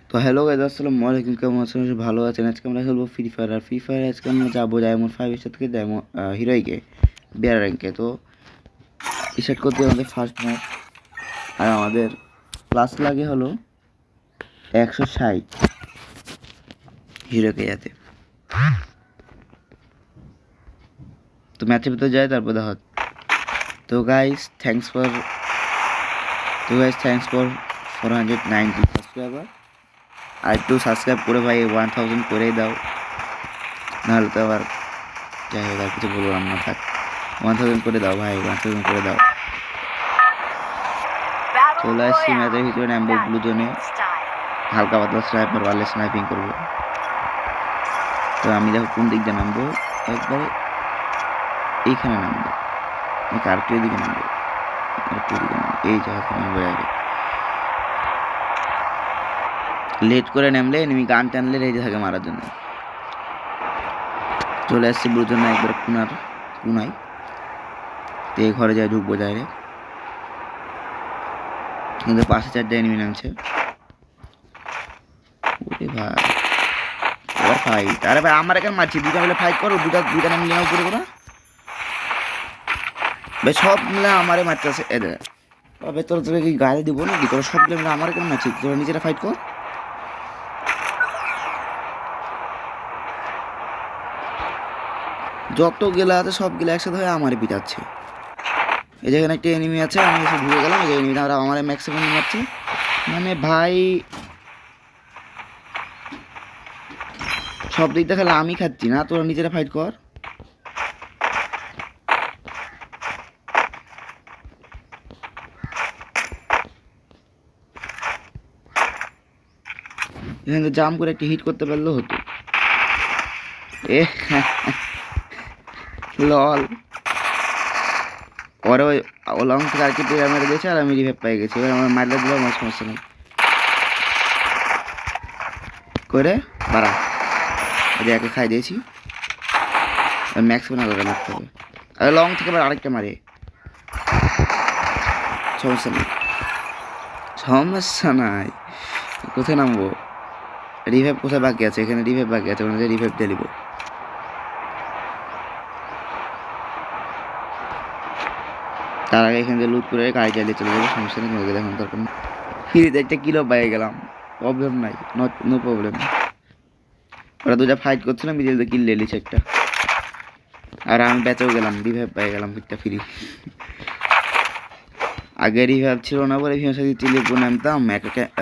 তো hello guys, আসসালামু আলাইকুম। কেমন আছেন? ভালো আছেন? আজকে আমরা খেলবো ফ্রি ফায়ার। আর ফ্রি ফায়ার আজকে আমরা যাবো ডায়মন্ড 5 স্টার থেকে ডায়মন্ড হিরোইকে বিয়ার র্যাঙ্কে। তো স্টার্ট করতে আমাদের ফার্স্ট ম্যাচ, আর আমাদের প্লাস লাগে হলো 160 হিরোকে যাতে। তো ম্যাচের ভিতরে যায়, তারপর দেখা হচ্ছে। তো গাইস থ্যাংকস ফর 490 সাবস্ক্রাইবার। আর একটু সাবস্ক্রাইব করে ভাই 1000 করেই দাও, নাহলে তো আবার যাই হোক আর কিছু বললাম না, থাক। 1000 করে দাও ভাই, 1000 করে দাও। চলে আসছি ম্যাচের ভিতরে, নামবো ব্লু জোনে, হালকা পাতলা স্নাইপার ওয়ালে স্নাইপিং করবো। তো আমি দেখো কোন দিক দিয়ে নামবো, একবারে এইখানে নামবো, আরেকটু এদিকে নামবো, আরেকটু এদিকে নামবো, এই জায়গা থেকে নামবো আগে। লেট করে নামলে এনিমি গান টানলে রেজে থাকে মারার জন্য। চলে আসছি ব্লু জোনে, একবার কোনায়। তো এই ঘরে যাই, ঢুকবো ডাইরেক্ট, কিন্তু পাশে 4টা এনিমি নামছে। ওরে ভাই, এবার ফাইট। আরে ভাই আমার এখানে মারছি, দুটা মিলে ফাইট করো, দুটা নাম মিলে উপরে করো ভাই, সব মিলে আমারে মারতেছে। এদের তবে তোরা কি গায়ে দিব নাকি? তোরা সব মিলে আমার এখানে মারছিস, তোরা নিজেরা ফাইট কর। যত গেলা আছে সব গেলে একসাথে হয়ে আমারে পিটাচ্ছে। এই যেখানে একটা এনিমি আছে, আমি এসে ঢুকে গেলাম, এই এনিমিটা আর আমার ম্যাক্সিমাম মারছে। মানে ভাই সব দিক দেখালে আমি খাচ্ছি না, তোরা নিজেরা ফাইট কর। এখানে জাম করে একটা হিট করতে পারলেও হতো। এ লল, ওরা ওই লং থেকে আর কি প্লেয়ার মেরে দিয়েছে, আর আমি রিভাইভ পেয়ে গেছি। এবার আমার মারলে দিল, আমার সমস্যা নেই করে বাড়া, যে একে খাই দিয়েছি। ম্যাক্সিমাম আলাদা মারতে হবে, আর লং থেকে আবার আরেকটা মারে, সমস্যা নেই সমস্যা নাই। কোথায় নামবো? রিভাইভ কোথায় বাকি আছে? এখানে রিভাইভ বাকি আছে, ওখানে রিভাইভ দিয়ে দিব। তার আগে এখান থেকে লুট করে গাড়ি চালিয়ে চলে যাবে, সমস্যা নেই। হয়ে এখন দরকার নেই, ফিরিতে একটা কিলো পেয়ে গেলাম, প্রবলেম নাই, নো প্রবলেম। ওরা দুটা ফাইট করছিলাম, মিডিল দিয়ে কিল লেলিছে একটা, আর আমি বেঁচেও গেলাম, রিভাইভ পেয়ে গেলাম একটা ফ্রি। আগে রিভাইভ ছিল না বলে ভিমের সাথে চিলিয়ে নামতাম,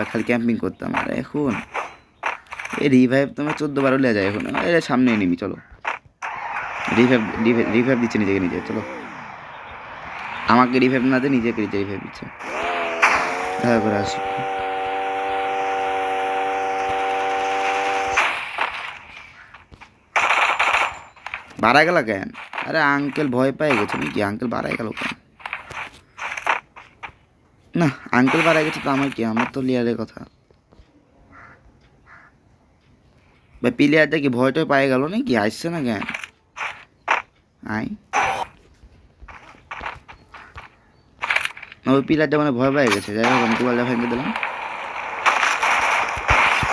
খালি ক্যাম্পিং করতাম। আর এখন এই রিভাইভ তোমার 14-12 লেয়া যায় এখন। সামনে নিবি, চলো। রিভাইভ দিচ্ছে নিজেকে নিজে, চলো। আমাকে রিভাইভ না দিয়ে নিজেকে নিজে রিভাইভ দিচ্ছে, দেখা করে আসি। বাড়া গেল কেন? আরে আঙ্কেল ভয় পেয়ে গেছে নাকি? আঙ্কেল বাড়াই গেল কেন? না, আঙ্কেল বাড়াই গেছে তো আমার কি, আমার তো লিয়ারের কথা ভাই। প্লেয়ারটা কি ভয়টা পায়ে গেল নাকি? আসছে না কেন? আই ওই প্লেয়ারটা মানে ভয় পেয়ে গেছে। যাই হোক, আমি টুয়ালটা ভেঙে দিলাম।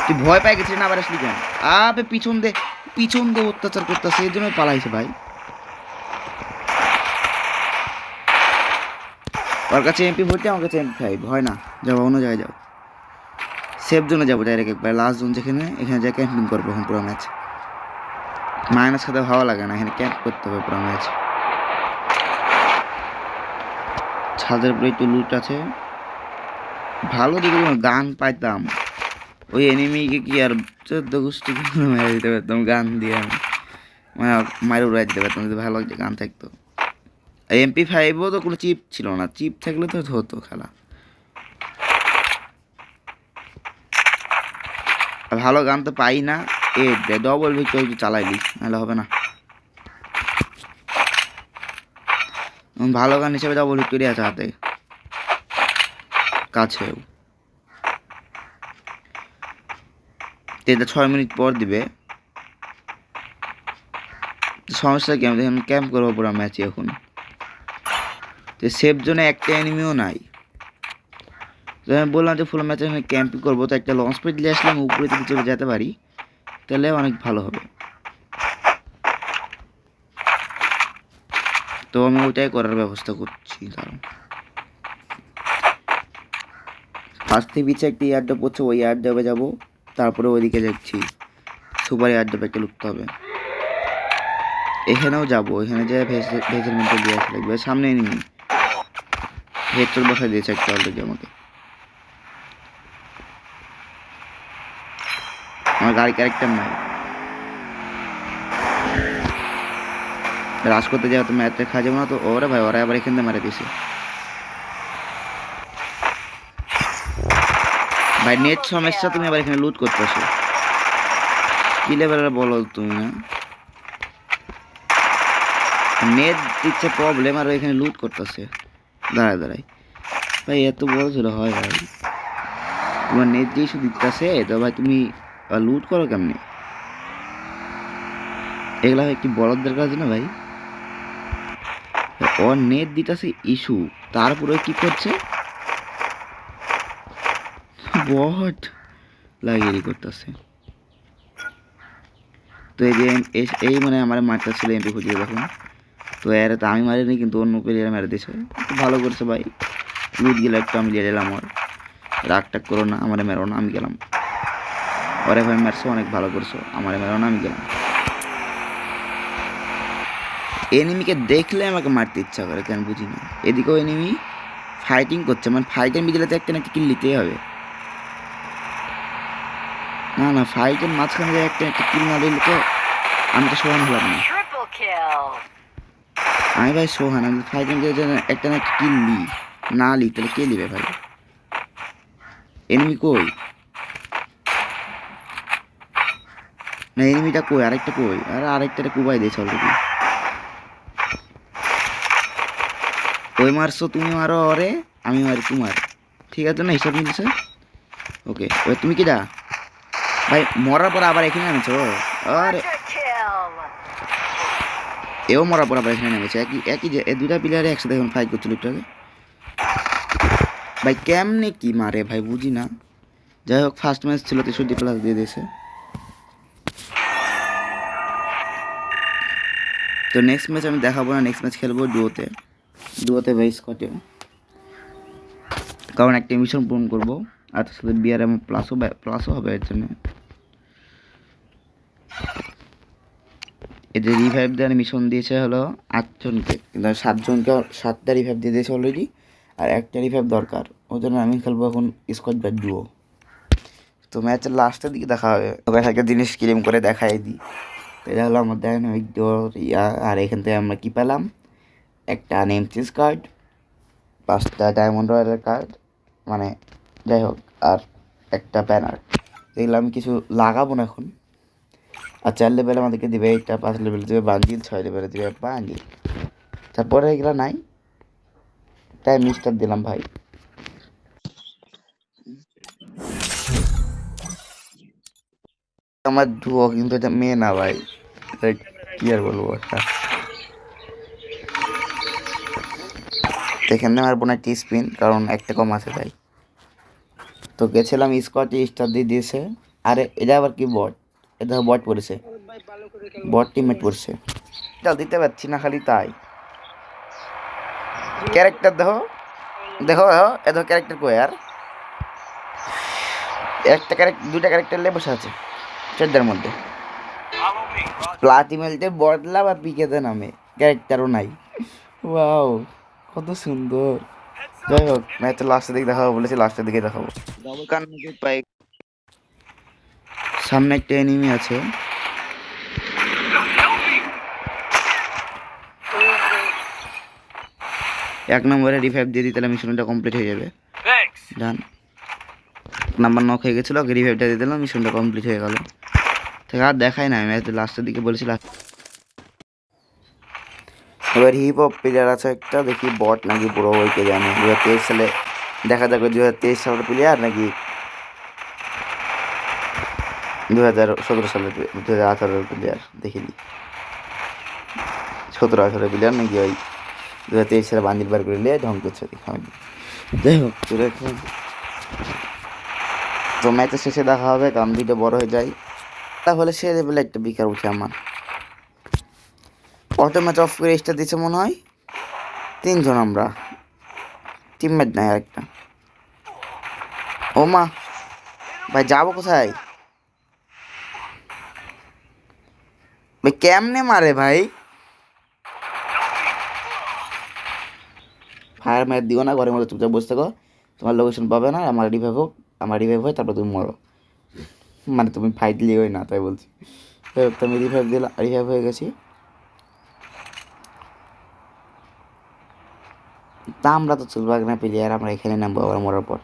তুই ভয় পেয়ে গেছিস না, আবার আসলি কেন? আবে পিছন দে অত্যাচার করতেছে, এই জন্য পালাইছে ভাই। ওর কাছে এমপি ভর্তি, আমার কাছে MP5, হয় না। যাও অন্য জায়গায় যাও, সেফ জোনে যাবো ডাইরেক্ট একবার, লাস্ট জোন যেখানে, এখানে যাই ক্যাম্পিং করবো এখন পুরো ম্যাচ। মাইনাস খাতে ভালো লাগে না, এখানে ক্যাম্প করতে হবে পুরো ম্যাচ। ছাদের উপরে একটু লুট আছে, ভালো দিকে গান পাইতাম, ওই এনিমিকে কি আর 14 গোষ্ঠী মেরে দিতে পারতাম গান দিয়ে। আমি মায়ের উড়াই দিতে পারতাম যদি ভালো একটা গান থাকতো। MP5ও তো কোনো চিপ ছিল না, চিপ থাকলে তো হতো খেলা। ভালো গান তো পাই না। ডবল ভিক্টর চালাইলি, নাহলে হবে না। ভালো গান হিসেবে ডবল ভিক্টোরি আছে হাতে কাছেও। এটা 6 মিনিট পর দিবে, সমস্যা কি? আমি দেখুন ক্যাম্প করবো পুরো ম্যাচে এখন। তো সেফ জোনে একটা এনিমিও নাই, তো আমি বললাম যে ফুল ম্যাচে এখানে ক্যাম্পিং করবো, তো একটা লঞ্চ প্যাড নিয়ে আসলাম, উপরে যদি চলে যেতে পারি তাহলে অনেক ভালো হবে। তো আমি ওইটাই করার ব্যবস্থা করছি। কারণ ফার্স্টে পিছিয়ে একটা এয়ারড্রপ পড়ছে, ওই এয়ারড্রপে যাবো, তারপরে ওইদিকে যাচ্ছি সুপার এয়ারড্রপ একটা লুকতে হবে। এখানেও যাবো, এখানে যে ভেজের মধ্যে দিয়ে আসা লাগবে। সামনে নিবি হেডশট বসাই দিয়েছে একটা অলরেডি আমাকে। আমার গাড়ি ক্যারেক্টার নাই, রাশ করতে যাওয়া তো ম্যাচটা খাওয়া যাবো না তো। ওরে ভাই ওরা আবার এখান থেকে মারা দিয়েছে ভাই। নেট সমস্যা, তুমি আবার এখানে লুট করতেছো কি লেভেলের বলো তুমি না? নেট দিচ্ছে প্রবলেম আর এখানে লুট করতেছে দাঁড়ায় দাঁড়ায়। ভাই এত বড় ছিল হয় ভাই, তোমার নেট দিয়ে ইস্যু দিতেছে তো ভাই তুমি লুট করো কেমনি? এগুলা একটি বলদের কাজ না ভাই। ওর নেট দিতেছে ইস্যু, তারপরে কি করছে বট লাগিয়ে করতেছে। তো এই যে এই মানে আমার মারটা ছিল এমপি খুঁজিয়ে দেখুন। তো এর তো আমি মারিনি, কিন্তু অন্য প্লেয়ার মেরে দিয়েছে। ভালো করছে ভাই, লুট গেলে একটু আমি লিয়ে দিলাম। ওর রাগ টাগ করো না, আমারে মেরো না, আমি গেলাম। ওরে ভাই মারছো, অনেক ভালো করছো, আমারে মেরো না, আমি গেলাম। এনিমিকে দেখলে আমাকে মারতে ইচ্ছা করে, কেন বুঝি না। এদিকেও এনিমি ফাইটিং করছে, মানে ফাইটের মিডিলে তো একটা না একটা কিল নিতেই হবে। না না, ফাইটের মাঝখানে একটা একটা কিল না দিলে তো আমি তো সোহান হলাম না। আমি ভাই সোহান, আমি ফাইটের মিডিলে একটা না একটা কিল লি না লি তাহলে কে নিবে ভাই? এনিমি কই? না এনিমিটা কই? আরেকটা কই? আরেকটা কুবাই দিয়েছে অলরেডি। ওই মারছো তুমি, মারো ওরে, আমি মারি তোমার, ঠিক আছে না? হিসাব মিলছে। ওকে ওই তুমি কি দা ভাই মরার পর আবার এখানে নামেছো? আরে এও মরার পর আবার এখানে নেমেছে। একই একই যে দুটা প্লেয়ারে একসাথে এখন ফাইট করছিল একটু আগে। ভাই কেমনে কি মারে ভাই বুঝি না। যাই হোক ফার্স্ট ম্যাচ ছিল 63+ দিয়ে দিয়েছে। তো নেক্সট ম্যাচ আমি দেখাবো না, নেক্সট ম্যাচ খেলবো ডুয়োতে ভাই স্কটে, কারণ একটা মিশন পূরণ করবো আর তার সাথে বিআরএম প্লাসও হবে এর জন্য। এদের রিভাইভ দেওয়ার মিশন দিয়েছে হলো 8 জনকে, কিন্তু 7 জনকে 7টা রিভাইভ দিয়ে দিয়েছে অলরেডি, আর একটা রিভাইভ দরকার। ওই জন্য আমি খেলবো এখন স্কোয়াড বা ডুও। তো ম্যাচের লাস্টের দিকে দেখা হবে, ওকে একটা জিনিস ক্লেম করে দেখাই দিই। তো এটা হলো আমার ডায়নামিক ডোর আর এখান থেকে আমরা কী পেলাম, একটা নেমচিস কার্ড, 5টা ডায়মন্ড রয়্যালের কার্ড, মানে যাই হোক, আর একটা ব্যানার। এগুলো আমি কিছু লাগাবো না এখন। আর 4 লেভেলে আমাদেরকে দিবে এইটা, 5 লেভেলে দেবে বান্ডিল, 6 লেভেলে দেবে বান্ডিল, তারপরে এগুলো নাই, তাই মিস্টার দিলাম ভাই। আমার ডুয়ো কিন্তু এটা মেয়ে না ভাই, কি আর বলবো। এখানে মারবো না একটি স্পিন, কারণ একটা কম আছে তাই। তো গেছিলাম স্কোয়াডে, স্টার দিয়ে দিয়েছে। আরে এটা আবার কি বট? এটা বট পড়েছে, বট টিমমেট পড়ছে। এটা দিতে পারছি না খালি তাই। ক্যারেক্টার দেখো দেখো দেখো, এত ক্যারেক্টার কই আর? একটা ক্যারেক্টার, 2টা ক্যারেক্টার লে বসে আছে 4টার মধ্যে। প্লাটিমেলতে বদলা বা পিকেতে নামে, ক্যারেক্টারও নাই। ওয়াও কত সুন্দর। যাই হোক ম্যাচের লাস্টের দিকে দেখাবো বলেছি, লাস্টের দিকে দেখাবো। সামনে একটা এনিমি আছে, এক নম্বরে রিভাইভ দিয়ে দিই, তাহলে মিশনটা কমপ্লিট হয়ে যাবে। ডান, নাম্বার নক হয়ে গেছিলো, ওকে রিভাইভটা দিয়ে দিলাম, মিশনটা কমপ্লিট হয়ে গেল। ঠিক আর দেখাই না, ম্যাচ লাস্টের দিকে বলেছি। এবার হিপ হপ প্লেয়ার আছে একটা, দেখি বট নাকি পুরো ওইকে জানে। 2023 সালে দেখা যাবে, 2023 সালের প্লেয়ার নাকি 2017 সালের 2018 প্লেয়ার, দেখিনি 17-18 প্লেয়ার নাকি ওই 2023 সালে বান্দিল বার করে নিয়ে ঢং করছে দেখা। যাই হোক তোরা এখন তো ম্যাচের শেষে দেখা হবে, কারণ ভিডিও বড় হয়ে যায়। তাহলে সে লেভেলে একটা বিকার উঠে আমার। অটো ম্যাচ অফ করে স্টার দিচ্ছে মনে হয়। 3 জন আমরা, টিমমেট নাই আরেকটা। ও মা ভাই, যাবো কোথায় ভাই? কেমনে মারে ভাই? ফায়ার ম্যাচ দিও না, ঘরের মধ্যে চুপচাপ বসে থাকো। তোমার লোকেশন পাবে না, আমার রিভাইভ হোক, আমার রিভাইভ হয়, তারপর তুমি মরো। মানে তুমি ফাইট দিলেই না, তাই বলছি। তো আমি রিভাইভ দিলাম, রিভাইভ হয়ে গেছি। তা আমরা তো চুলবাগ না প্লেয়ার, আমরা এখানে নামবো আবার মরার পর।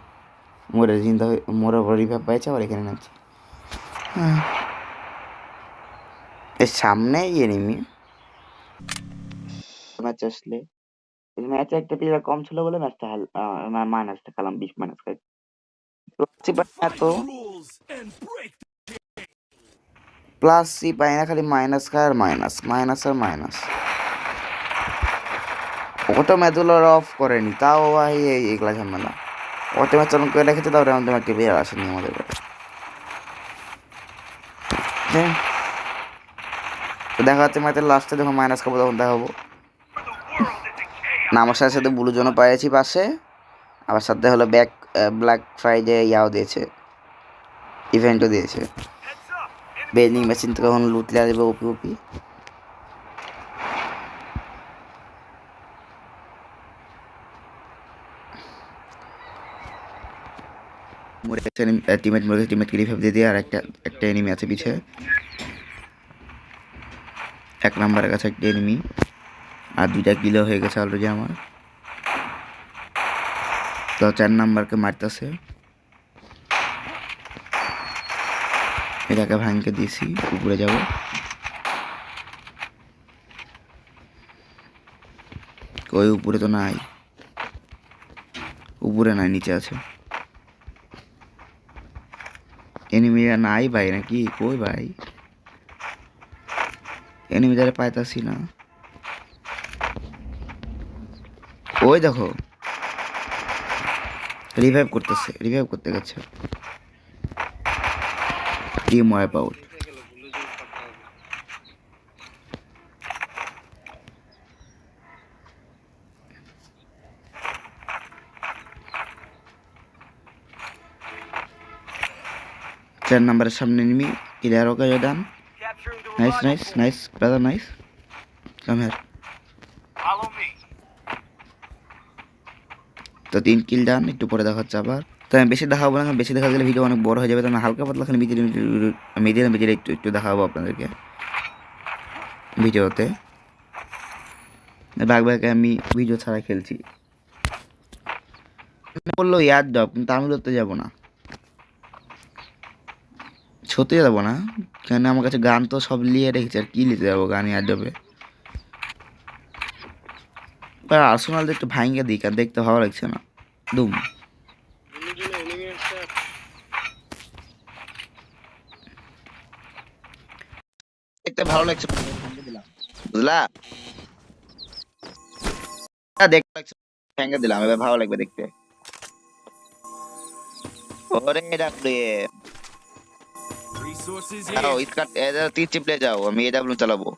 মরে চিন্তা মরার পর রিভাইভ পাইছে, আবার এখানে নামছি। এর সামনেই এনিমি ম্যাচ আসলে, ম্যাচে একটা প্লেয়ার কম ছিল বলে ম্যাচটা মাইনাসটা খেলাম, 20 মাইনাস খাই। এত প্লাস সি পাই না, খালি মাইনাস খায় আর মাইনাস, মাইনাস আর মাইনাস। অটো ম্যাচগুলো অফ করেনি, তাও ভাই এগুলা ঝামেলা। অটো ম্যাচ চালন করে রেখেছে, তাও রাউন্ড একটা প্লেয়ার আসেনি আমাদের কাছে। তো দেখা যাচ্ছে ম্যাচের লাস্টে যখন মাইনাস খাবো তখন দেখাবো না। আমার সাথে সাথে ব্লু জোনও পাইছি পাশে, আবার সাথে হলো ব্ল্যাক ফ্রাইডে ইয়াও দিয়েছে, ইভেন্টও দিয়েছে। বেনিং মেশিন থেকে কখন লুটলে আসবে ওপি ওপি। টিমেট মরে, টিমেটকে রিভাইভ দিয়ে দিয়ে, আর একটা এনিমি আছে পিছে, 1 নাম্বারের কাছে একটা এনিমি, আর 2টা কিলো হয়ে গেছে অলরেডি আমার। তো 4 নাম্বারকে মারতেছে, এটাকে ভাঙকে দিয়েছি, উপরে যাব। ওই উপরে তো নাই, উপরে নাই, নিচে আছে এনিমিরা। নাই ভাই নাকি, কই ভাই এনিমি যারা পাইতাছি না। ওই দেখো রিভাইভ করতেছে, রিভাইভ করতে গেছে। Team wipe out. চার নাম্বারের সামনে enemy, killer okay done. Nice nice nice brother, nice. Come here. তো 3 কিল ডান, একটু পরে দেখাচ্ছে আবার। তো আমি বেশি দেখাবো না, বেশি দেখা গেলে ভিডিও অনেক বড় হয়ে যাবে। তো আমি হালকা পাতলা খালি মিডিয়াম একটু একটু দেখাবো আপনাদেরকে ভিডিওতে। ভাগ ভাগে আমি ভিডিও ছাড়া খেলছি। বললো ইয়ার ডব, কিন্তু আমি ধরতে যাবো না, সত্যি যাবো না। কেন, আমার কাছে গান তো সব নিয়ে রেখেছি, আর কি নিতে যাবো গান ইয়ার ডবে। আর্সেনাল একটু ভাঙ্গে দিক, আর দেখতে ভালো লাগছে না। দুম দেখতে ভালো লাগছে, বুঝলা? দেখতে লাগছে, ভেঙে দিলাম, এবার ভালো লাগবে দেখতে। ওরে ডাব্লিউ যাও, তীর চিপলে যাও, আমি এডাব্লিউ চালাবো।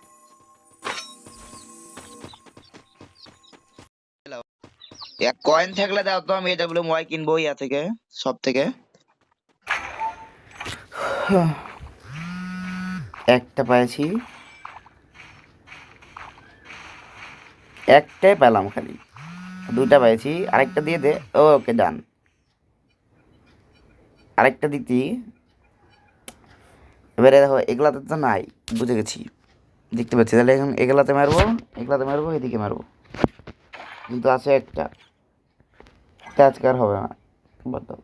এক কয়েন থাকলে দাও তো, আমি এডাব্লিউ ওয়াই কিনবো ইয়া থেকে, সব থেকে। একটা পাইছি, একটাই পেলাম খালি, 2টা পাইছি, আরেকটা দিয়ে দে। ওকে ডান, আরেকটা দিতি। এবারে দেখো এগুলাতে তো নাই, বুঝে গেছি, দেখতে পাচ্ছি। তাহলে এখন এগুলাতে মারবো, এগুলাতে মারবো, এদিকে মারবো, কিন্তু আছে একটা, আজকে আর হবে না, বাদ দাও,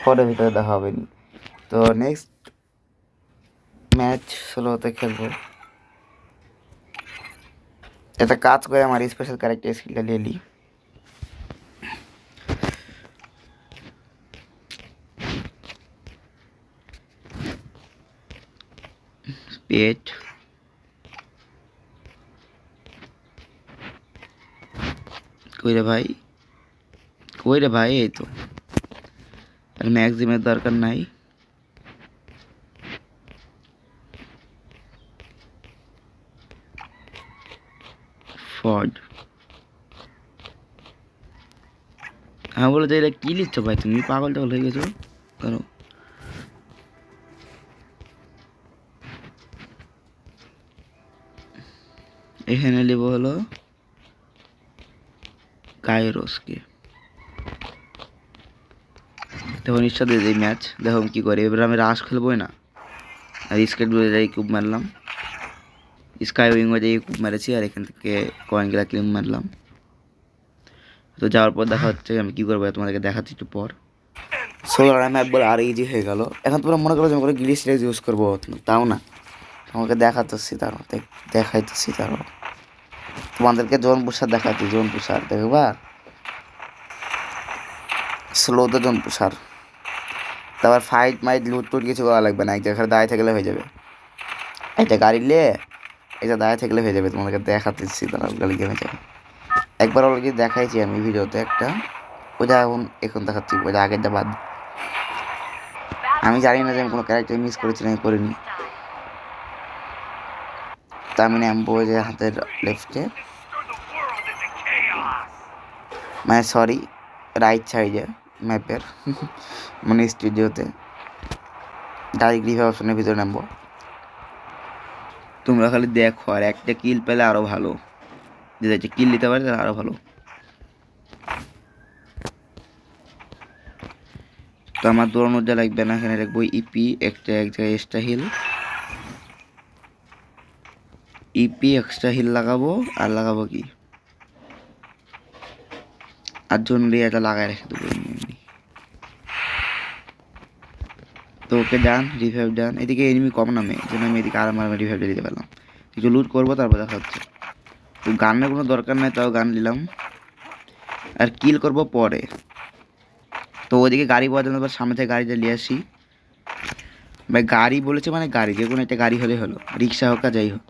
পরে ভিতরে দেখা হবে নি। তো নেক্সট ম্যাচ সোলোতে খেলবো। এটা কাজ করে আমার স্পেশাল ক্যারেক্টার স্কিলটা নিয়ে নিই। পেট কইরে ভাই, কই রে ভাই? এই তো, আর ম্যাক্সিমের দরকার নাই। ফর্ড, হ্যাঁ বলে যে এটা কি লিখছ ভাই? তুমি পাগল টাগল হয়ে গেছো? ধরো এখানে লিব হলো কাইরোসকে। তখন ইচ্ছা দিয়ে দিই ম্যাচ, দেখো কি করে। এবার আমি রাশ খেলবোই না, আর স্কেট বলে যাই কুপ মারলাম, স্কাই উইং হয়ে যাই কুপ মেরেছি, আর এখান থেকে কয়েনগুলা ক্লিম মারলাম। তো যাওয়ার পর দেখা হচ্ছে আমি কী করবো, তোমাদেরকে দেখাচ্ছি একটু পর। সোলার ম্যাপ বলে আর ইজি হয়ে গেল। এখন তোমরা মনে করো যে আমি করে গ্লিচ রেজ ইউজ করবো, তাও না, আমাকে দেখাতেছি, তারও দেখাইতেছি, তারও তোমাদেরকে জোন পুষার দেখাচ্ছি। জোন পুষার দেখবা, স্লোতে জোন পুষার। তারপর ফাইট মাইট লুট টুট কিছু করা লাগবে না, এক জায়গায় দাঁড়িয়ে থাকলে হয়ে যাবে। এটা গাড়ি নিয়ে এটা দাঁড়িয়ে থাকলে হয়ে যাবে। তোমাদেরকে দেখাতেছি, তারা গাড়ি গেমে যাবে। একবার অলরেডি দেখাইছি আমি ভিডিওতে একটা, ওইটা এখন দেখাচ্ছি, ওইটা আগেরটা বাদ। আমি জানি না যে আমি কোনো ক্যারেক্টার মিস করেছি না, আমি করিনি। তা আমি নামবো যে হাতের লেফটে, মানে সরি রাইট সাইডে ম্যাপের, মানে স্টুডিওতে ডাইরেক্ট রিভাইভ অপশনের ভিতরে নামবো। তোমরা খালি দেখো, আর একটা কিল পেলে আরও ভালো, যে কিল নিতে পারে তাহলে আরও ভালো। তো আমার দৌড়ানোর যা লাগবে না, এখানে রাখবো ইপি, একটা এক জায়গায় extra heal, EP extra heal লাগাবো। আর লাগাবো কি, আর জন্য এটা লাগাই রেখে দেবো এমনি। তো ওকে ডান, রিভাইভ ডান। এদিকে এনিমি কম নামে, যেন আমি এদিকে আর আমার রিভাইভটা দিতে পারলাম। কিছু লুট করবো, তারপর দেখা হচ্ছে। তো গানের কোনো দরকার নাই, তাও গান নিলাম, আর কিল করবো পরে। তো ওদিকে গাড়ি পাওয়ার জন্য সামনে থেকে গাড়িটা নিয়ে আসি। ভাই গাড়ি বলেছে মানে গাড়ি, যে কোনো একটা গাড়ি হলে হলো, রিক্সা হোক আর যাই হোক,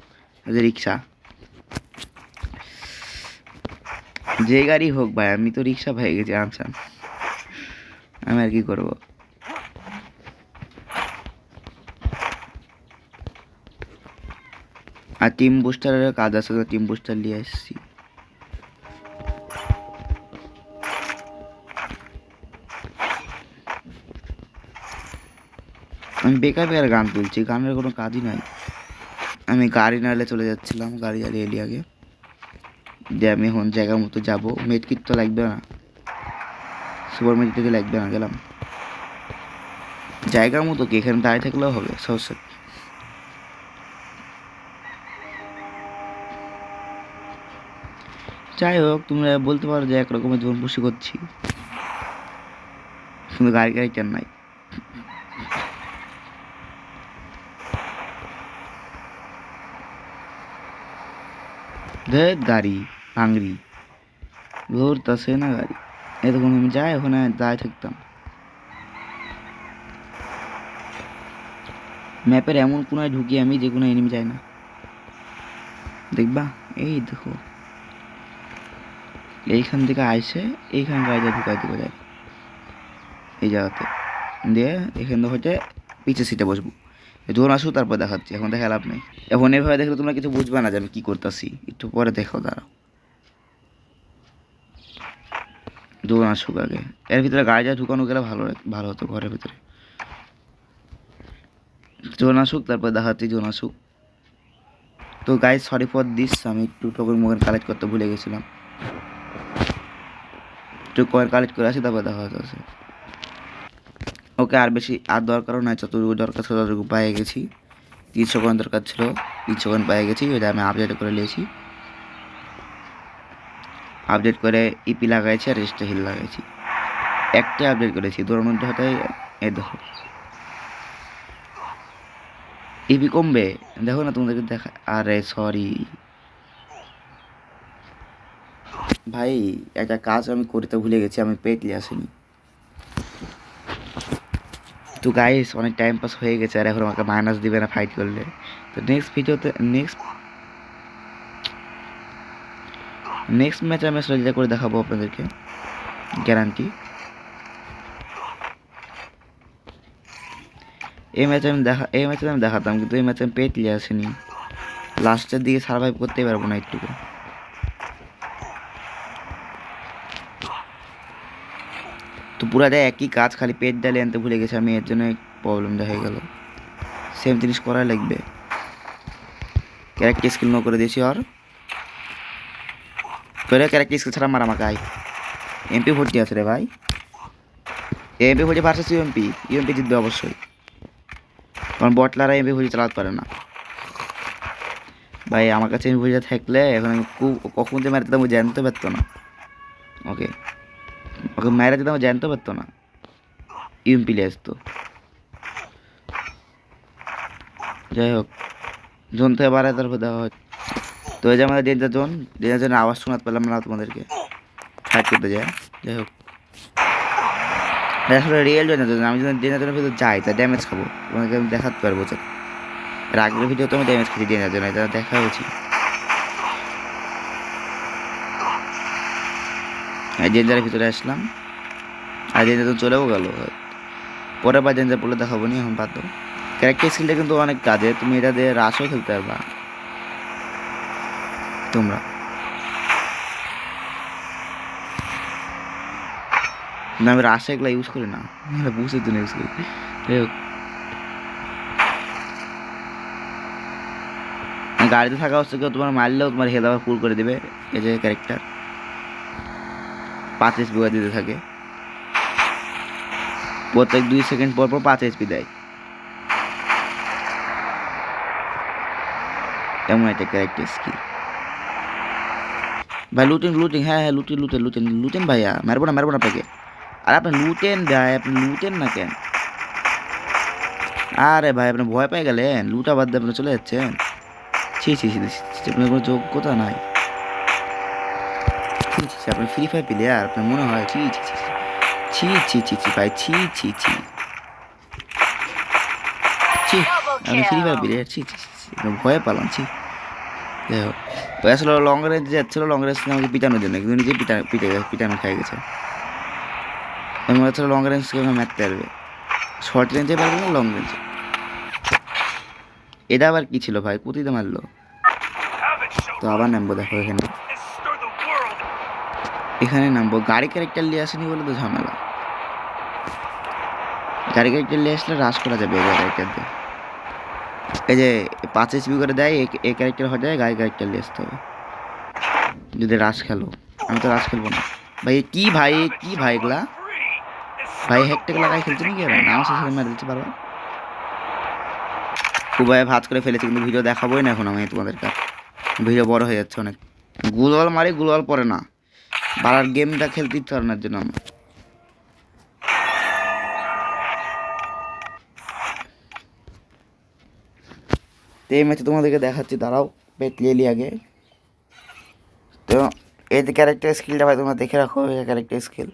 যে রিক্সা যে গাড়ি হোক ভাই, আমি তো রিক্সা পেয়ে গেছি আনসান, আমি আর কি করবো। আর টিম বুস্টারের কাজ আছে, তো টিম বুস্টার নিয়ে আসছি। আমি বেকার বেকার গান তুলছি, গানের কোনো কাজই নাই। আমি গাড়ি নাড়লে চলে যাচ্ছিলাম, গাড়ি চালিয়ে এলি আগে, যে আমি এখন জায়গার মতো যাবো। মেডকিট তো লাগবে না, সুপার মেডকিট লাগবে না, গেলাম জায়গার মতো। কি এখানে দাঁড়িয়ে থাকলেও হবে, সমস্যা। যাই হোক, তোমরা বলতে পারো যে একরকমের জীবন খুশি করছি, কিন্তু গাড়ি গাড়ি কেন নাই। গাড়ি ভাঙড়ি ধরতেছে না গাড়ি, এতক্ষণ আমি যাই ওখানে দাঁড়িয়ে থাকতাম। ম্যাপের এমন কোনায় ঢুকি আমি, যে কোনো এনিমি যায় না, দেখবা। এই দেখো, এইখান থেকে আইসে এইখানে গাড়িটা ঢুকাই দেবো যায় এই জায়গাতে, দিয়ে এখান থেকে হচ্ছে পিছের সিটে বসবো। যখন আসুক তারপর দেখাচ্ছি, এখন দেখা লাভ নেই। এখন এভাবে দেখলে তোমরা কিছু বুঝবে না যে আমি কী করতেছি, একটু পরে দেখো, দাঁড়াও যখন আসুক আগে। এর ভিতরে গাড়িটা ঢুকানো গেলে ভালো ভালো হতো, ঘরের ভিতরে। যখন আসুক তারপর দেখাচ্ছি, যখন আসুক। তো গাইজ সরি ফর দিস, আমি একটু টোকেন মোকেন কালেক্ট করতে ভুলে গেছিলাম, একটু কয়েন কালেক্ট করে আসি, তারপর দেখা হচ্ছে। ওকে, আর বেশি আর দরকারও নাই, যতটুকু দরকার ছিল ততটুকু পেয়ে গেছি। 300 কয়েন দরকার ছিল, 300 কয়েন পেয়ে গেছি, ওইটা আমি আপডেট করে নিয়েছি। আপডেট করে ইপি লাগাইছি আর রেজিস্টার হিল লাগাইছি, একটা আপডেট করেছি। দৌড়ানোর হতে এই দেখো ইপি কমবে, দেখো না তোমাদেরকে দেখা। আরে সরি ভাই, একটা কাজ আমি করতে ভুলে গেছি, আমি পেটলি আসিনি। তো গাইস অনেক টাইম পাস হয়ে গেছে, আর এখন আমাকে মাইনাস দিবে না ফাইট করলে। তো নেক্সট ভিডিওতে নেক্সট ম্যাচ আমি আসলে যেটা করে দেখাবো আপনাদেরকে। গ্যারান্টি। এই ম্যাচে আমি দেখাতাম, কিন্তু এই ম্যাচে আমি পেটলি আসেনি, লাস্টের দিকে সার্ভাইভ করতেই পারবো না একটুকু। তো পুরাটা একই কাজ, খালি পেট ডালে আনতে ভুলে গেছি আমি, এর জন্য প্রবলেম দেখা গেল। সেম জিনিস করাই লাগবে। ক্যারেক্টার স্কিল নো করে দিয়েছি। আর তোরে ক্যারেক্টার স্কিল ছাড়া মারা আমাকে আয়। এমপি 40 আছে রে ভাই, এমপি 40 ভার্সেস ইউএমপি জিতবে অবশ্যই, কারণ বটলারা এমপি 40 চালাতে পারে না ভাই। আমার কাছে এমপি 40 থাকলে এখন আমি কখন যে মারতে আমি জানতে পারতো না। ওকে ওকে মেরে দিতাম জানতে পারতো না, ইউএমপি লিয়ে আসতো। যাই হোক, জোন থেকে বাড়ায় তারপর দেওয়া হয়। তো এই যে আমাদের ডেঞ্জার জোনের আওয়াজ শোনাতে পারলাম না তোমাদেরকে, ফাইট করতে যায়। যাই হোক, আসলে রিয়েল ডেঞ্জার জোন, আমি যদি ডেঞ্জার জোনের ভিতরে যাই তা ড্যামেজ খাবো, তোমাদেরকে আমি দেখাতে পারবো। এর আগের ভিডিও তো আমি ড্যামেজ খেয়েছি ডেঞ্জার জোনে, এটা দেখা হয়েছি। ডেঞ্জারের ভিতরে আসলাম, আর ডেঞ্জার জোন চলেও গেল। পরের বার ডেঞ্জার পড়লে দেখাবো নি, এখন বাদ দাও। ক্যারেক্টার স্কিলটা কিন্তু অনেক কাজে, তুমি এটা দিয়ে রাশও খেলতে পারবা তোমরা। না আমি রাশে এগুলো ইউজ করি না, বুঝে তো ইউজ করি। যাই হোক, গাড়িতে থাকা হচ্ছে কেউ তোমার মারলেও তোমার হেলথ আবার ফুল করে দেবে। এই যে ক্যারেক্টার 5 HP দিতে থাকে, প্রত্যেক 2 সেকেন্ড পর পর 5 HP দেয়, এমন একটা ক্যারেক্টার স্কিল ভাই। লুটেন, হ্যাঁ লুটেন ভাইয়া, মারবো না আপনাকে। আর আপনি লুটেন ভাই, আপনি লুটেন না কেন? আরে ভাই আপনি ভয় পেয়ে গেলেন, লুটা বাদ দিয়ে আপনি চলে যাচ্ছেন। ছি, আপনার কোনো যোগ্যতা নাই। আপনি ফ্রি ফায়ার প্লেয়ার, আপনার মনে হয়? ছি ভাই, আমি ফ্রি ফায়ার প্লেয়ার, ভয়ে পালাম। যাই হোক, তো আসলে লং রেঞ্জ যাচ্ছিল, লং রেঞ্জ আমাকে পিটানোর জন্য, কিন্তু নিজে পিটানো খাই গেছে। আমি মনে হচ্ছিল লং রেঞ্জ কেউ মারতে পারবে, শর্ট রেঞ্জে পারবে না, লং রেঞ্জে। এটা আবার কি ছিল ভাই, কুতিতে মারলো। তো আবার নামবো, দেখো এখানে নামবো। গাড়ি ক্যারেক্টার নিয়ে আসেনি বলে তো ঝামেলা। গাড়ি ক্যারেক্টার নিয়ে আসলে রাশ করা যাবে এই ক্যারেক্টার দিয়ে। এই যে 5 HP করে দেয়, এই ক্যারেক্টার হয়ে যায়, গাড়ি ক্যারেক্টার নিয়ে আসতে হবে যদি রাশ খেলো। আমি তো রাশ খেলবো না ভাই। কি ভাই এগুলা ভাই, হ্যাকটেক লাগাই খেলছে নাকি? না আমার সাথে মেরে দিতে পারবা। খুব ভাই ভাজ করে ফেলেছি, কিন্তু ভিডিও দেখাবোই না এখন আমি তোমাদের কাছে, ভিডিও বড় হয়ে যাচ্ছে অনেক। গুলওয়াল মারি, গুলওয়াল পরে না, বাড়ার গেমটা খেলতে ইচ্ছে না জন্য আমার। তো এই ম্যাচে তোমাদেরকে দেখাচ্ছি, দাঁড়াও পেট লিয়ে আগে। তো এই যে ক্যারেক্টার স্কিলটা ভাই তোমরা দেখে রাখো, এই ক্যারেক্টার স্কিল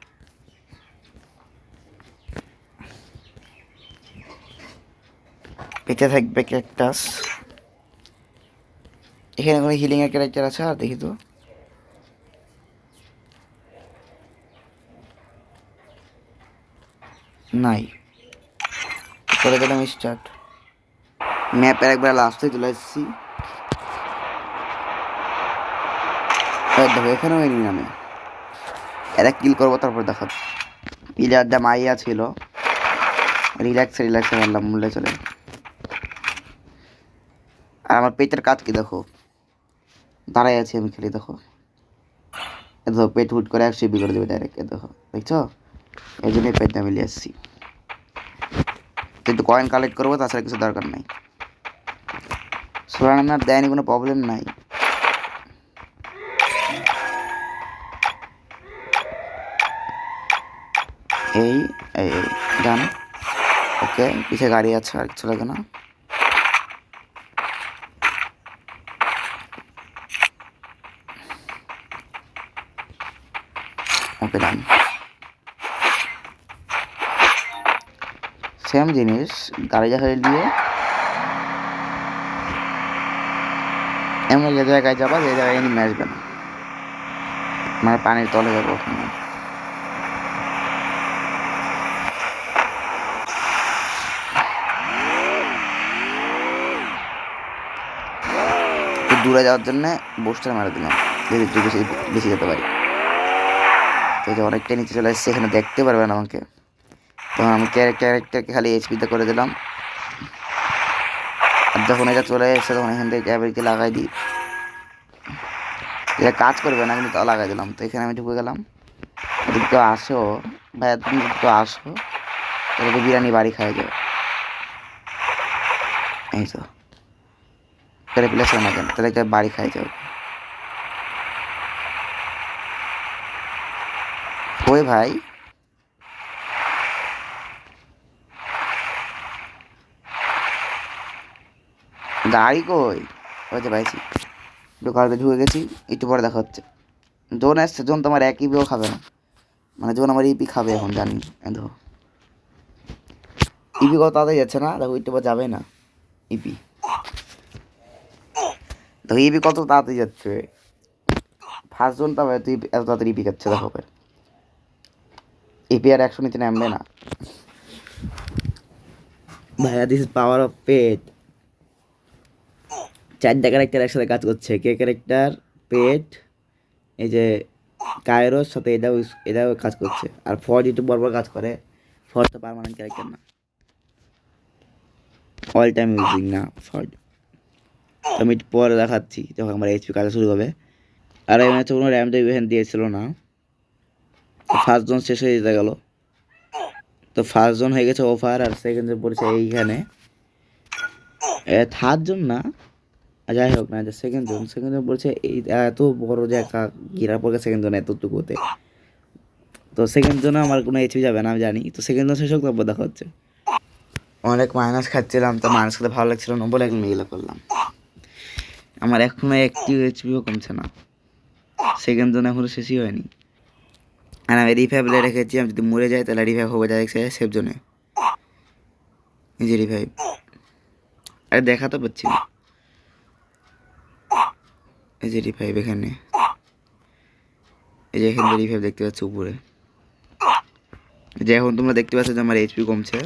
পেতে থাকবে ক্যারেক্টাস। এখানে কোনো হিলিংয়ের ক্যারেক্টার আছে? আর দেখি তো, নাই। করে গেলাম স্টার্ট, ম্যাপের একবার লাস্টে চলে এসেছি। দেখো এখানেও এনিমি নামে, এরা কিল করবো তারপর দেখা। প্লেয়ারটা মাইয়া ছিল, রিল্যাক্সে মারলাম, মূল্যে চলে। আর আমার পেটের কাজ কি দেখো, দাঁড়াই আছি আমি খেলি, দেখো দেখো পেট হুট করে 100 করে দেবে ডাইরেক্ট, দেখো দেখছো? এই জন্যই পেটটা মিলিয়ে আসছি, কিন্তু কয়েন কালেক্ট করবো, তাছাড়া কিছু দরকার নাই। সোলানার দেয়নি, কোনো প্রবলেম নাই। এই গান ওকে, পিছিয়ে গাড়ি আছে, আর কিছু লাগে না। ওকে ডান, সেম জিনিস, গাড়ি জাহাজ দিয়ে এমন যে জায়গায় যাবা যে জায়গায় এনিমি আসবে না, মানে পানির তলে যাবো ওখানে। দূরে যাওয়ার জন্য বুস্টার মারা দিলাম, যদি একটু বেশি বেশি যেতে পারি। তো যে অনেকটা নিচে চলে এসেছে, এখানে দেখতে পারবেন আমাকে। তো আমি ক্যারেক্টারকে খালি এইচপিতে করে দিলাম। আর যখন এটা চলে এসেছে তখন এখান থেকে ক্যাবেরকে লাগাই দিই। এটা কাজ করবে না কিন্তু তা লাগাই দিলাম। তো এখানে আমি ঢুকে গেলাম। যদি কেউ আসো ভাইয়া, তুমি যদি কেউ আসো তাহলে তো বিরিয়ানি বাড়ি খাওয়া যাবে। এই তো প্লেস হয় না কেন, তাহলে একটা বাড়ি খাই যাবে। ওই ভাই গাড়ি কই? ওই যে ভাইছি দোকানে ঢুকে গেছি, একটু পরে দেখা হচ্ছে। জোন আসছে, জোন তোমার এক ইপিও খাবে না, মানে জোন আমার ইপি খাবে এখন জানি। দেখো ইপি কত তাড়াতাড়ি যাচ্ছে না, দেখো একটু পর যাবে না ইপি। দেখো ইপি কত তাড়াতাড়ি যাচ্ছে, ফার্স্ট জোন তবে তুই এত তাড়াতাড়ি ইপি খাচ্ছে। দেখো ইপি আর 100 নিচে নামবে না ভাইয়া। দিস ইজ পাওয়ার অফ পেট। 4টা ক্যারেক্টার একসাথে কাজ করছে, কে ক্যারেক্টার, পেট, এই যে কায়রোর সাথে এটাও কাজ করছে। আর ফর্জ একটু বড় কাজ করে, ফর্জ তো পার্মানেন্ট ক্যারেক্টার না, অল টাইম ইউজিং না ফর্জ। আমি একটু পরে দেখাচ্ছি যখন আমার এইচপি কাজ শুরু হবে। আর এই ম্যাচে কোনো র্যাম ইভেন্ট দিয়েছিল না, ফার্স্ট জোন শেষ হয়ে যেতে গেল। তো ফার্স্ট জোন হয়ে গেছে ওভার, আর সেকেন্ড জোন পড়েছে এইখানে। থার্ড জোন না, যাই হোক না, সেকেন্ড জোন পড়ছে এই এত বড় যে একা ঘিরা পড়ে সেকেন্ড জোন এতটুকুতে। তো সেকেন্ড জোনে আমার কোনো এইচপি যাবে না আমি জানি। তো সেকেন্ড জোন শেষ হোক তারপর দেখা হচ্ছে। অনেক মাইনাস খাচ্ছিলাম, তো মাইনাস খেতে ভালো লাগছিল না বলে একদম এগুলো করলাম। আমার এখনো একটি এইচপিও কমছে না, সেকেন্ড জোন এখনো শেষই হয়নি। আর আমি রিভাইভ রেখেছি, আমি যদি মরে যাই তাহলে রিভাইভ হবে ডাইরেক্ট সেফ জোনে। এই যে রিভাইভ, আরে দেখা তো পাচ্ছি না। এই যে রিভাইভ এখানে, এই যে এখান থেকে রিভাইভ দেখতে পাচ্ছি উপরে। যে এখন তোমরা দেখতে পাচ্ছ যে আমার এইচপি কমছে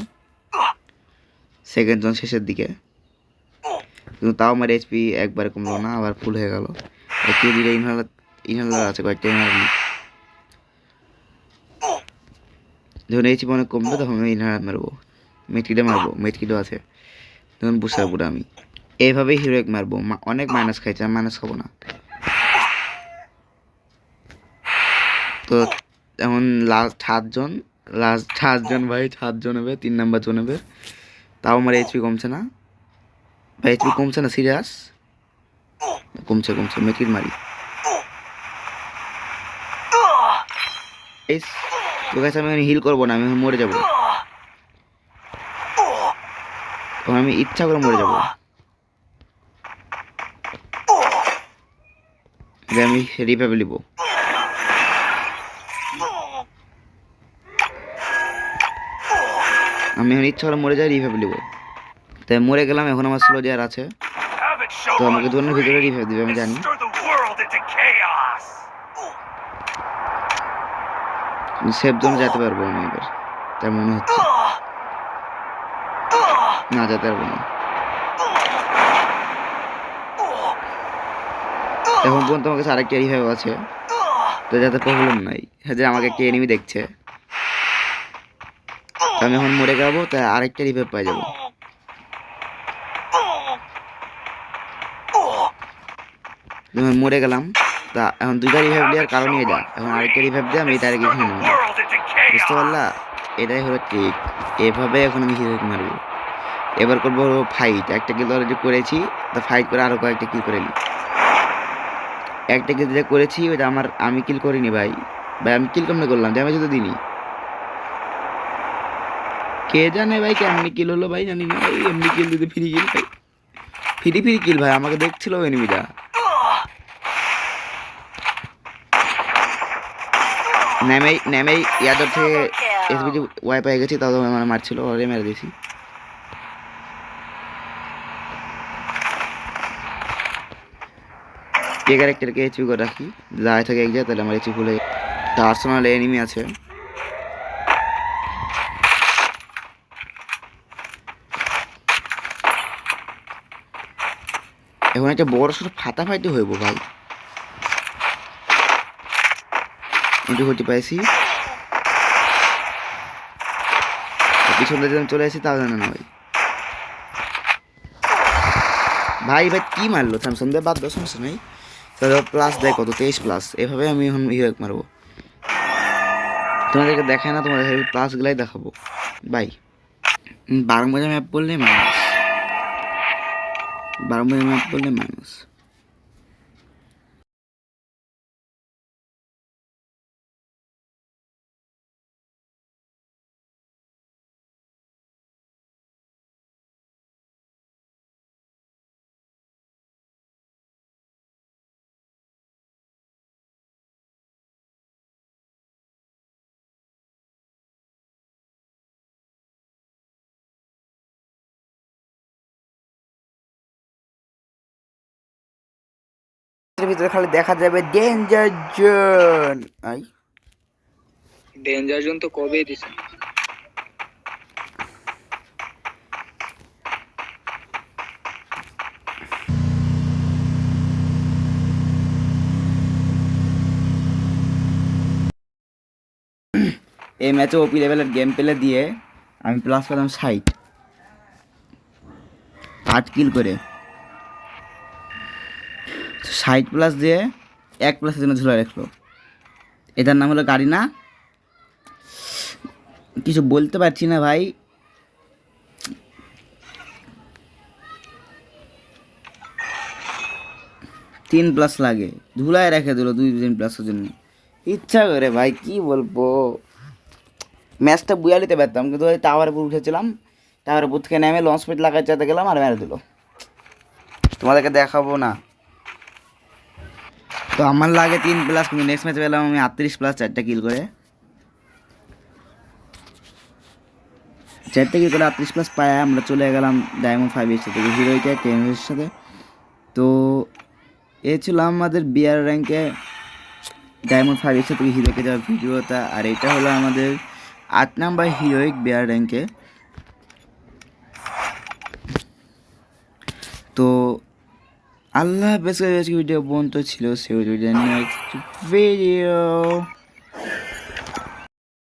সেকেন্ড জোন শেষের দিকে, কিন্তু তাও আমার এইচপি একবারে কমলো না, আবার ফুল হয়ে গেল। একটু দিলে ইনহেলার আছে কয়েকটা ইনহেলার। যখন এইচপি অনেক কমবে তখন আমি ইনহেলার মারবো, মেটকিটও আছে, তখন বুঝতে পারবো আমি এইভাবেই হিরোইক মারবো। অনেক মাইনাস খাইছে, আমি মাইনাস খাবো না। তো এখন লাস্ট সাতজন ভাই, 7জন হবে, 3 নাম্বার জোন হবে। তাও আমার এইচপি কমছে না ভাই, এইচপি কমছে না, সিরিয়াস কমছে। মেটকিট মারি। এই তো গাছ আমি হিল করবো না, আমি মরে যাবো, আমি ইচ্ছা করে মরে যাবো। আমি রিভাইভ নিব, আমি এখন ইচ্ছা করে মরে যাই, রিভাইভ নিব। তাই মরে গেলাম, এখন আমার স্লো যার আছে, তো আমাকে ধরনের ভিতরে রিভাইভ দিবে আমি জানি। সেফ জোনে যেতে পারবো আমি এবার, তার মনে হচ্ছে না যেতে পারবো না। এখন পর্যন্ত আমার কাছে আরেকটা রিভাইভ আছে, তো যাতে প্রবলেম নাই, যে আমাকে একটা এনিমি দেখছে। আমি এখন মরে যাবো, তাই আরেকটা রিভাইভ পাই যাবো। মরে গেলাম, তা এখন 2টা রিভাইভ দেওয়ার কারণ এটা, এখন আরেকটা রিভাইভ দিয়ে আমি ডাইরেক্ট এখানে নেবো, বুঝতে পারলা? এটাই হলো ট্রিক, এভাবে এখন আমি হিরোইক মারবো। এবার করবো ফাইট, একটা কিল অলরেডি করেছি, তো ফাইট করে আরও কয়েকটা কিল করে নিই। একটা কিল যেটা করেছি ওইটা আমি কিল করিনি ভাই, আমি কিল কেমনে করলাম, ড্যামেজ তো দিইনি। কে জানে ভাই কেমনি কিল হলো ভাই, জানি না ভাই। এমনি কিল দিতে ফ্রি কিল ভাই, ফ্রি কিল ভাই, আমাকে দেখছিল এনিমিটা। নেমে ইয়াদের থেকে এসবিজি ওয়াই পেয়ে গেছি, তাও মানে মারছিল, ওরে মেরে দিয়েছি। কে ক্যারেক্টারকে এইচপি করে রাখি, দাঁড়ায় থাকে এক যায় তাহলে আমার এইচপি ফুলে। তা আর্সেনাল এনিমি আছে, এখন একটা বড় সড়ো ফাটাফাটি হইব ভাই। এটু হতে পাইছি, পিছন দিয়ে চলে আসি তাও জানে না ভাই। ভাই ভাই কি মারলো স্যামসং দিয়ে, বাদ দাও, সমস্যা নেই। প্লাস দেয় কত, 23+। এভাবে আমি এখন হিরো মারবো, তোমাদেরকে দেখায় না, তোমাদের প্লাসগুলাই দেখাবো ভাই। 12 মজা ম্যাপ করলে মাইনাস, 12 মজা ম্যাপ করলে মাইনাস। ভিতরে খালি দেখা যাবে danger zone. I danger zone তো কবেই দিছে। এই ম্যাচে ওপি লেভেলের গেম পেলে দিয়ে আমি প্লাস পেলাম 60, 8 কিল করে। 60+ দিয়ে 1+এর জন্য ঝুলে রাখলো। এটার নাম হলো গাড়ি না, কিছু বলতে পারছি না ভাই। তিন প্লাস লাগে, ধুলায় রেখে দিল 2-3+এর জন্য, ইচ্ছা করে ভাই কি বলবো। ম্যাচটা বুয়া নিতে পারতাম, কিন্তু ওই টাওয়ারের উপর উঠেছিলাম, টাওয়ারের উপর থেকে নেমে লঞ্চ পেট লাগাই যেতে গেলাম আর মেরে দিল। তোমাদেরকে দেখাবো না। তো আমার লাগে 3+, কিন্তু নেক্সট ম্যাচে পেলাম আমি 38+, 4টা কিল করে। 4টা কিল করে 38+ পায় আমরা চলে গেলাম ডায়মন্ড 5-এর সাথে, হিরোইকে 10-এর সাথে। তো এ ছিল আমাদের বিআর র্যাঙ্কে ডায়মন্ড 5-এর সাথে হিরোকে যাওয়ার ভিডিওটা। আর এটা হলো আমাদের 8 নাম্বার হিরোইক বিআর র্যাঙ্কে। তো আল্লাহ হাফেজ, ভিডিও পর্যন্ত ছিল, সে ভিডিও নেক্সট ভিডিও।